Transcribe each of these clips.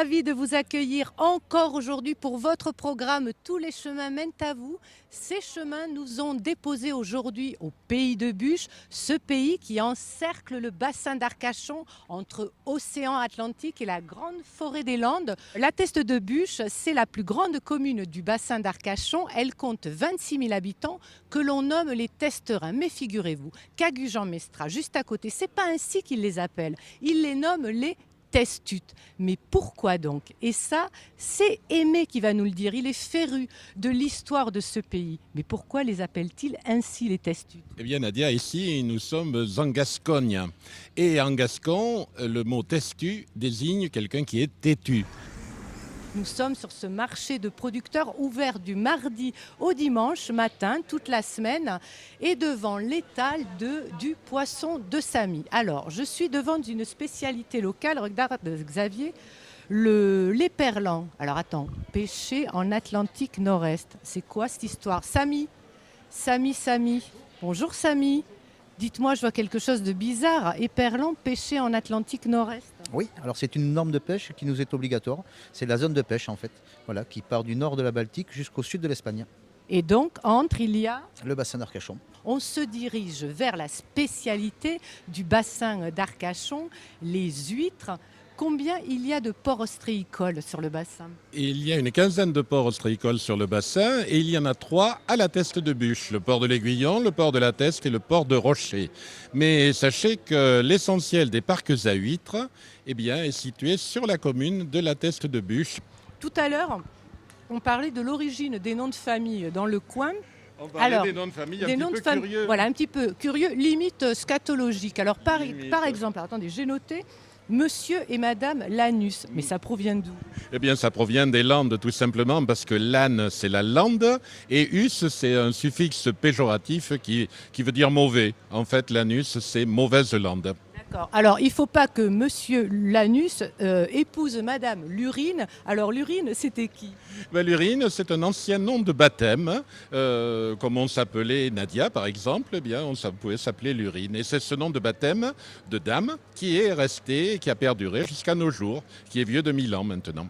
ravie de vous accueillir encore aujourd'hui pour votre programme Tous les chemins mènent à vous. Ces chemins nous ont déposés aujourd'hui au pays de Buch, ce pays qui encercle le bassin d'Arcachon entre océan Atlantique et la grande forêt des Landes. La Teste de Buch, c'est la plus grande commune du bassin d'Arcachon. Elle compte 26 000 habitants que l'on nomme les Testerins. Mais figurez-vous qu'à Gujan-Mestras, juste à côté, c'est pas ainsi qu'ils les appellent. Ils les nomment les Testutes. Mais pourquoi donc? Et ça, c'est Aimé qui va nous le dire. Il est féru de l'histoire de ce pays. Mais pourquoi les appellent-ils ainsi, les Testutes? Eh bien, Nadia, ici, nous sommes en Gascogne. Et en gascon, le mot testu désigne quelqu'un qui est têtu. Nous sommes sur ce marché de producteurs ouvert du mardi au dimanche matin, toute la semaine, et devant l'étal du poisson de Samy. Alors, je suis devant une spécialité locale, regarde Xavier, l'éperlan. Alors attends, pêché en Atlantique Nord-Est. C'est quoi cette histoire? Samy, Samy. Bonjour Samy. Dites-moi, je vois quelque chose de bizarre. Éperlan pêché en Atlantique Nord-Est. Oui, alors c'est une norme de pêche qui nous est obligatoire. C'est la zone de pêche en fait, voilà, qui part du nord de la Baltique jusqu'au sud de l'Espagne. Et donc, entre, il y a... Le bassin d'Arcachon. On se dirige vers la spécialité du bassin d'Arcachon, les huîtres. Combien il y a de ports ostréicoles sur le bassin? Il y a une quinzaine de ports ostréicoles sur le bassin et il y en a 3 à la Teste de Buch. Le port de l'Aiguillon, le port de la Teste et le port de Rocher. Mais sachez que l'essentiel des parcs à huîtres est situé sur la commune de la Teste de Buch. Tout à l'heure, on parlait de l'origine des noms de famille dans le coin. On parlait des noms de famille curieux. Voilà, un petit peu curieux, limite scatologique. Alors par exemple, alors, attendez, j'ai noté Monsieur et Madame Lanus. Mais ça provient d'où? Eh bien, ça provient des Landes, tout simplement, parce que l'âne, c'est la lande, et us, c'est un suffixe péjoratif qui veut dire mauvais. En fait, l'anus, c'est mauvaise lande. D'accord. Alors, il ne faut pas que Monsieur Lanus épouse Madame Lurine. Alors, Lurine, c'était qui? L'urine, c'est un ancien nom de baptême. Comme on s'appelait Nadia, par exemple, on pouvait s'appeler l'urine. Et c'est ce nom de baptême de dame qui est resté, qui a perduré jusqu'à nos jours, qui est vieux de 1000 ans maintenant.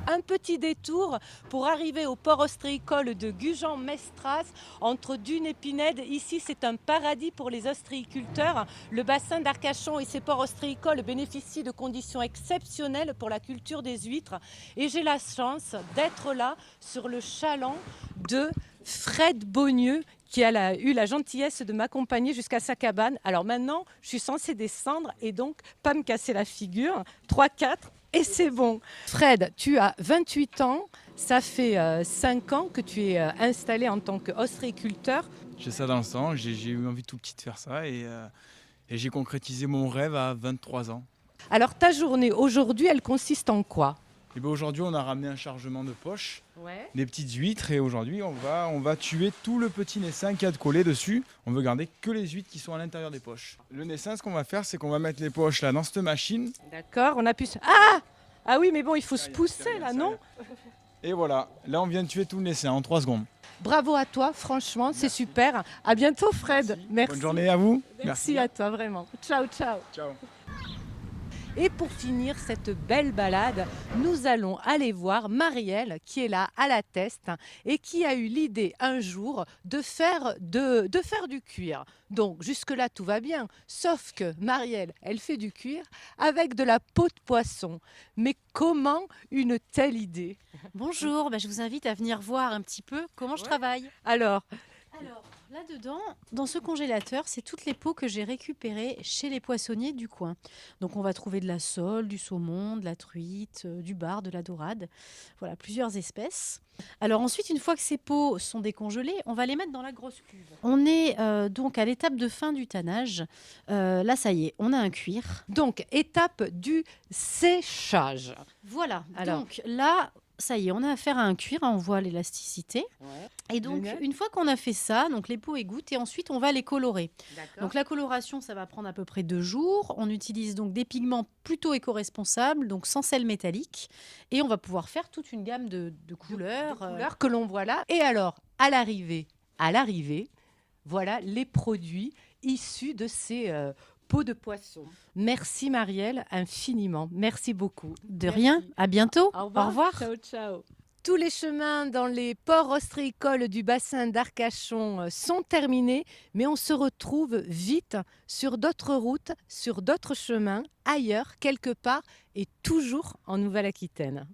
Un petit détour pour arriver au port ostréicole de Gujan-Mestras, entre Dunes et Pinède. Ici, c'est un paradis pour les ostréiculteurs. Le bassin d'Arcachon et ses ports ostréicoles bénéficient de conditions exceptionnelles pour la culture des huîtres. Et j'ai la chance d'être là sur le chaland de Fred Beaunieu, qui a eu la gentillesse de m'accompagner jusqu'à sa cabane. Alors maintenant, je suis censée descendre et donc pas me casser la figure. 3, 4. Et c'est bon. Fred, tu as 28 ans. Ça fait 5 ans que tu es installé en tant qu'ostréiculteur. J'ai ça dans le sang. J'ai eu envie tout petit de faire ça et j'ai concrétisé mon rêve à 23 ans. Alors ta journée aujourd'hui, elle consiste en quoi? Et ben aujourd'hui, on a ramené un chargement de poche, Ouais. des petites huîtres et aujourd'hui, on va tuer tout le petit naissin qui a de collé dessus. On veut garder que les huîtres qui sont à l'intérieur des poches. Le naissin, ce qu'on va faire, c'est qu'on va mettre les poches là dans cette machine. D'accord, on a pu... Ah oui, mais bon, il faut se pousser là, non? Et voilà, là on vient de tuer tout le naissin en 3 secondes. Bravo à toi, franchement, c'est super. À bientôt Fred. Merci. Bonne journée à vous. Merci à toi, vraiment. Ciao, ciao. Ciao. Et pour finir cette belle balade, nous allons aller voir Marielle qui est là à la Teste et qui a eu l'idée un jour de faire du cuir. Donc jusque-là tout va bien, sauf que Marielle, elle fait du cuir avec de la peau de poisson. Mais comment une telle idée? Bonjour, je vous invite à venir voir un petit peu comment je travaille. Alors, Là-dedans, dans ce congélateur, c'est toutes les peaux que j'ai récupérées chez les poissonniers du coin. Donc on va trouver de la sole, du saumon, de la truite, du bar, de la dorade. Voilà, plusieurs espèces. Alors ensuite, une fois que ces peaux sont décongelées, on va les mettre dans la grosse cuve. On est donc à l'étape de fin du tannage. Là, ça y est, on a un cuir. donc étape du séchage. Voilà, Alors. donc là... Ça y est, on a affaire à un cuir, on voit l'élasticité. Et donc, Génial. une fois qu'on a fait ça, donc les peaux égouttes, et ensuite on va les colorer. D'accord. Donc la coloration, ça va prendre à peu près 2 jours. On utilise donc des pigments plutôt éco-responsables, donc sans sel métallique. Et on va pouvoir faire toute une gamme de couleurs. couleurs que l'on voit là. Et alors, à l'arrivée, voilà les produits issus de ces peau de poisson. Merci Marielle, infiniment. Merci beaucoup. De rien, à bientôt. Au revoir. Ciao, ciao. Tous les chemins dans les ports ostréicoles du bassin d'Arcachon sont terminés, mais on se retrouve vite sur d'autres routes, sur d'autres chemins, ailleurs, quelque part, et toujours en Nouvelle-Aquitaine.